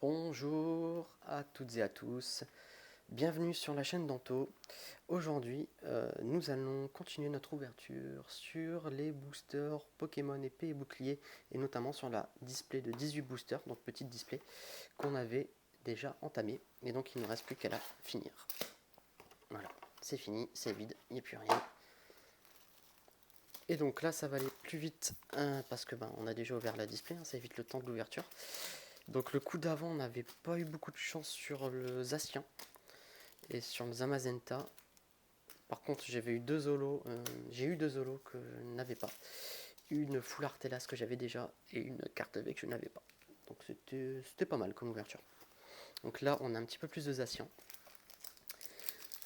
Bonjour à toutes et à tous, bienvenue sur la chaîne Danto. Aujourd'hui, nous allons continuer notre ouverture sur les boosters Pokémon épée et bouclier, et notamment sur la display de 18 boosters, donc petite display, qu'on avait déjà entamée, et donc il ne nous reste plus qu'à la finir. Voilà, c'est fini, c'est vide, il n'y a plus rien. Et donc là, ça va aller plus vite, parce que on a déjà ouvert la display, ça évite le temps de l'ouverture. Donc le coup d'avant, on n'avait pas eu beaucoup de chance sur le Zacian et sur le Zamazenta. Par contre, j'ai eu deux Zolos que je n'avais pas. Une Full Artelas que j'avais déjà et une carte V que je n'avais pas. Donc c'était pas mal comme ouverture. Donc là, on a un petit peu plus de Zacian.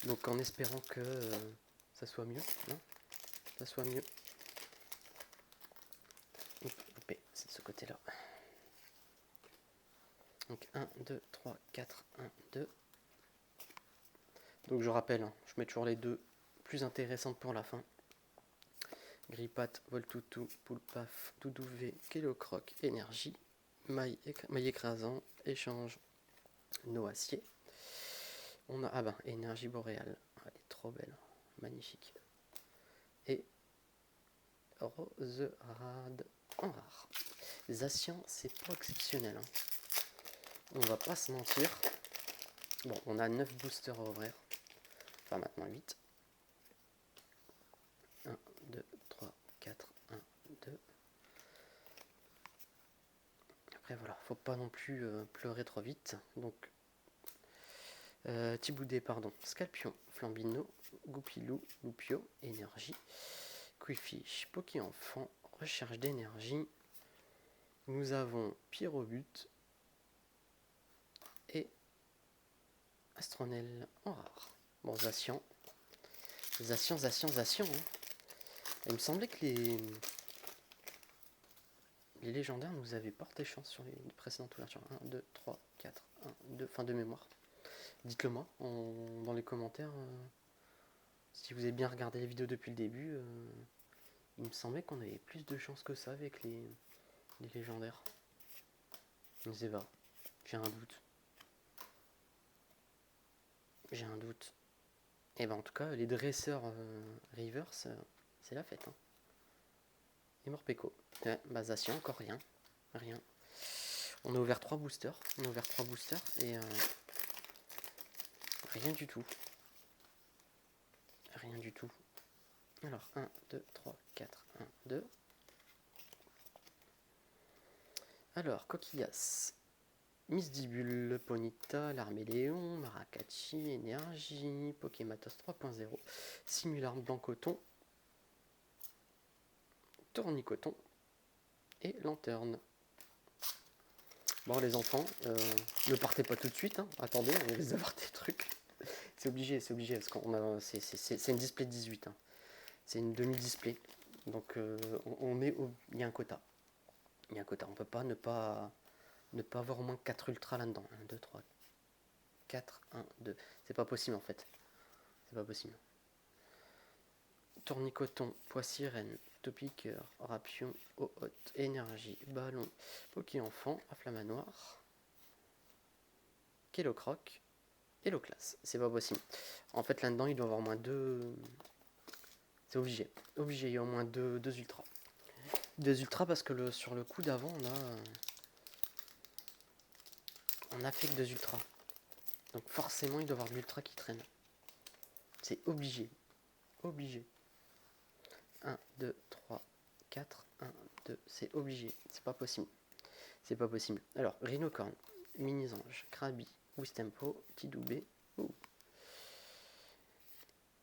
Donc en espérant que ça soit mieux, non, ça soit mieux. C'est de ce côté-là. Donc 1, 2, 3, 4, 1, 2. Donc je rappelle, je mets toujours les deux plus intéressantes pour la fin. Grippat, Voltoutou, Poulpaf, Doudouvé, Kélocroc, Énergie, Maille écrasant, Échange, Noacier. On a, Énergie boréale, elle est trop belle, magnifique. Et Roserade en rare. Zacian, c'est pas exceptionnel. On va pas se mentir. Bon, on a 9 boosters à ouvrir. Enfin, maintenant 8. 1, 2, 3, 4, 1, 2. Après, voilà, faut pas non plus pleurer trop vite. Donc, Thiboudé, pardon, Scalpion, Flambino, Goupilou, Loupio, Énergie, Quifish, Poké-Enfant, Recherche d'énergie. Nous avons Pyrobut et Astronel en rare. Bon, Zacian. Il me semblait que les légendaires nous avaient porté chance sur les précédentes ouvertures. 1, 2, 3, 4, 1, 2, fin de mémoire. Dites-le moi dans les commentaires. Si vous avez bien regardé les vidéos depuis le début, il me semblait qu'on avait plus de chance que ça avec les légendaires. Je ne sais pas. J'ai un doute. Et en tout cas, les dresseurs Rivers, c'est la fête. Et Morpeko. Zacian, encore rien. Rien. On a ouvert 3 boosters. Et rien du tout. Rien du tout. Alors, 1, 2, 3, 4, 1, 2. Alors, Coquillas. Misdibule, Ponyta, Larméléon, Maracati, Énergie, Pokématos 3.0, Simularme Blanc-Coton, Tournicoton et Lanterne. Bon les enfants, ne partez pas tout de suite, attendez, on va avoir des trucs. C'est obligé, parce qu'on a, c'est une display de 18, c'est une demi-display, donc on met, il y a un quota, on peut pas ne pas avoir au moins 4 ultras là-dedans. 1, 2, 3, 4, 1, 2. C'est pas possible en fait. C'est pas possible. Tournicoton, Poissirène, Topiqueur, Rapion, Eau-Haute, Énergie, Ballon, Poké-Enfant, Afflamanoir, Kélocroc et Loclass. C'est pas possible. En fait là-dedans il doit y avoir au moins 2. C'est obligé. Il y a au moins 2 ultras. 2 ultras parce que sur le coup d'avant on a fait que 2 ultras. Donc forcément il doit y avoir de l'ultra qui traîne. C'est obligé. 1, 2, 3, 4, 1, 2, c'est obligé, c'est pas possible. Alors, Rhinocorn, Mini-Ange, Krabi, Wistempo, Tidoubé,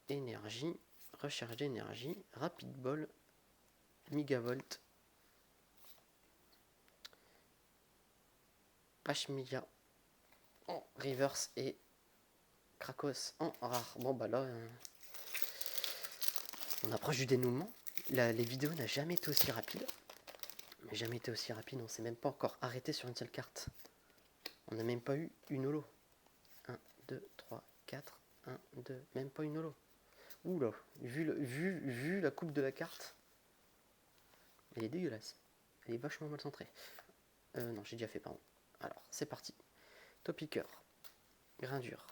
Énergie, Recherche d'énergie, Rapid Ball, Migavolt, Pashmia en reverse et Krakos en rare. Bon bah là, on approche du dénouement. Les vidéos n'ont jamais été aussi rapides. On s'est même pas encore arrêté sur une seule carte. On n'a même pas eu une holo. 1, 2, 3, 4, 1, 2, même pas une holo. Oula, vu la coupe de la carte, elle est dégueulasse. Elle est vachement mal centrée. Non, j'ai déjà fait, pardon. Alors, c'est parti. Topiqueur, Grain dur,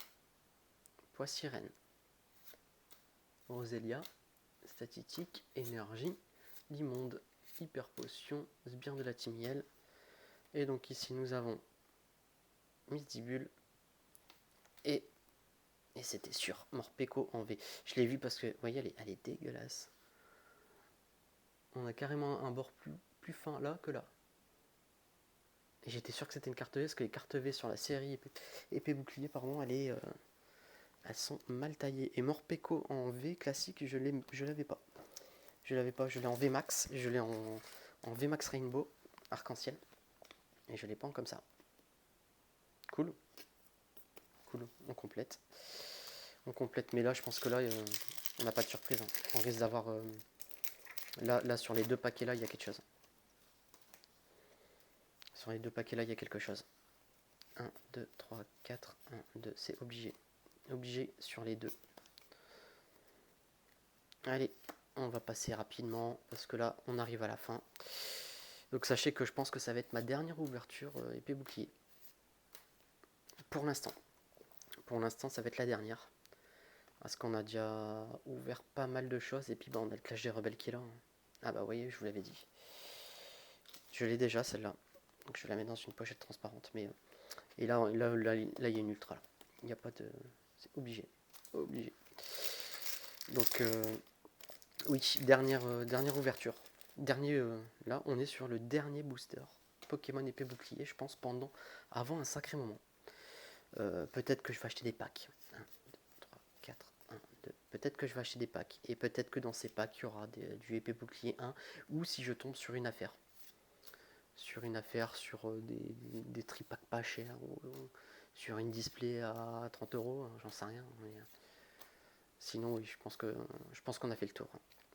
Pois sirène, Roselia, Statistique, Énergie, L'immonde, Hyper potion, Sbire de la Timiel. Et donc ici nous avons Misdibule et c'était sûr, Morpeko en V. Je l'ai vu parce que, vous voyez, elle est dégueulasse. On a carrément un bord plus fin là que là. Et j'étais sûr que c'était une carte V, parce que les cartes V sur la série épée bouclier, pardon, elles sont mal taillées. Et Morpeko en V classique, je l'avais pas. Je l'ai en V Max, je l'ai en V Max Rainbow, arc-en-ciel. Et je l'ai pas en comme ça. Cool. Cool, on complète. On complète, mais là je pense que là on n'a pas de surprise. Hein. On risque d'avoir... Là sur les deux paquets là, il y a quelque chose. Sur les deux paquets là, il y a quelque chose. 1, 2, 3, 4, 1, 2, c'est obligé. Obligé sur les deux. Allez, on va passer rapidement parce que là, on arrive à la fin. Donc sachez que je pense que ça va être ma dernière ouverture épée bouclier. Pour l'instant. Pour l'instant, ça va être la dernière. Parce qu'on a déjà ouvert pas mal de choses. Et puis bah, on a le Clash des Rebelles qui est là. Ah bah vous voyez, je vous l'avais dit. Je l'ai déjà celle-là. Donc je vais la mettre dans une pochette transparente. Mais et là, il y a une ultra. Là. Il n'y a pas de... C'est obligé. Obligé. Donc oui, dernière ouverture. Là, on est sur le dernier booster Pokémon épée bouclier, je pense, avant un sacré moment. Peut-être que je vais acheter des packs. 1, 2, 3, 4, 1, 2. Peut-être que je vais acheter des packs. Et peut-être que dans ces packs, il y aura du épée bouclier 1. Ou si je tombe sur une affaire. Sur des tripacks pas chers. Ou sur une display à 30 €, j'en sais rien. Mais, sinon, oui, je pense qu'on a fait le tour.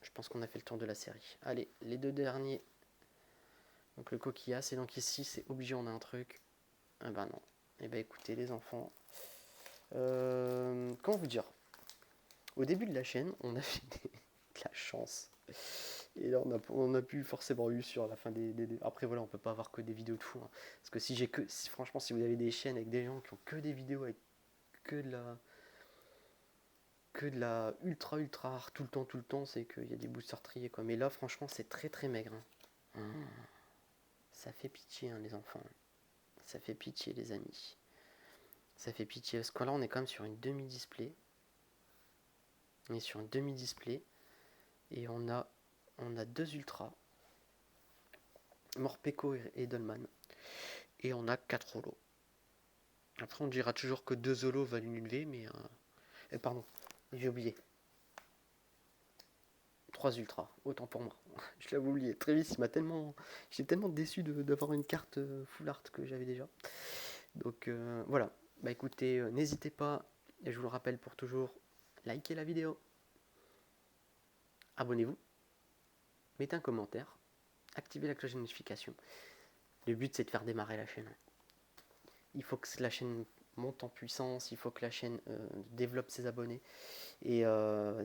Je pense qu'on a fait le tour de la série. Allez, les deux derniers. Donc le coquillage, et donc ici, c'est obligé, on a un truc. Ah bah non. Eh ben écoutez, les enfants. Comment vous dire? Au début de la chaîne, on a fait de la chance. Et là, on a pu forcément eu sur la fin des... Après, voilà, on peut pas avoir que des vidéos de fou. Hein. Parce que franchement, si vous avez des chaînes avec des gens qui ont que des vidéos avec que de la ultra rare tout le temps, c'est qu'il y a des boosters triés quoi. Mais là franchement c'est très maigre. Hein. Ça fait pitié hein, les enfants. Ça fait pitié les amis. Ça fait pitié parce que là on est quand même sur une demi-display. On est sur une demi-display. Et on a deux ultras. Morpeko et Dolman. Et on a 4 holos. Après on dira toujours que 2 holos valent une V, mais... pardon, j'ai oublié. 3 ultras, autant pour moi. Je l'avais oublié. Travis, j'étais tellement déçu d'avoir une carte full art que j'avais déjà. Donc voilà. Bah écoutez, n'hésitez pas, et je vous le rappelle pour toujours, likez la vidéo. Abonnez-vous. Mettez un commentaire. Activez la cloche de notification. Le but c'est de faire démarrer la chaîne. Il faut que la chaîne monte en puissance, il faut que la chaîne développe ses abonnés. Et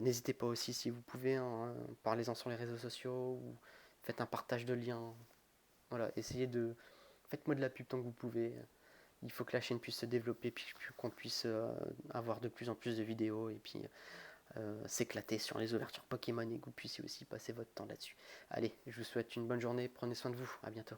n'hésitez pas aussi, si vous pouvez, hein, parlez-en sur les réseaux sociaux ou faites un partage de liens. Voilà, faites-moi de la pub tant que vous pouvez. Il faut que la chaîne puisse se développer, puis qu'on puisse avoir de plus en plus de vidéos et puis s'éclater sur les ouvertures Pokémon et que vous puissiez aussi passer votre temps là-dessus. Allez, je vous souhaite une bonne journée, prenez soin de vous, à bientôt.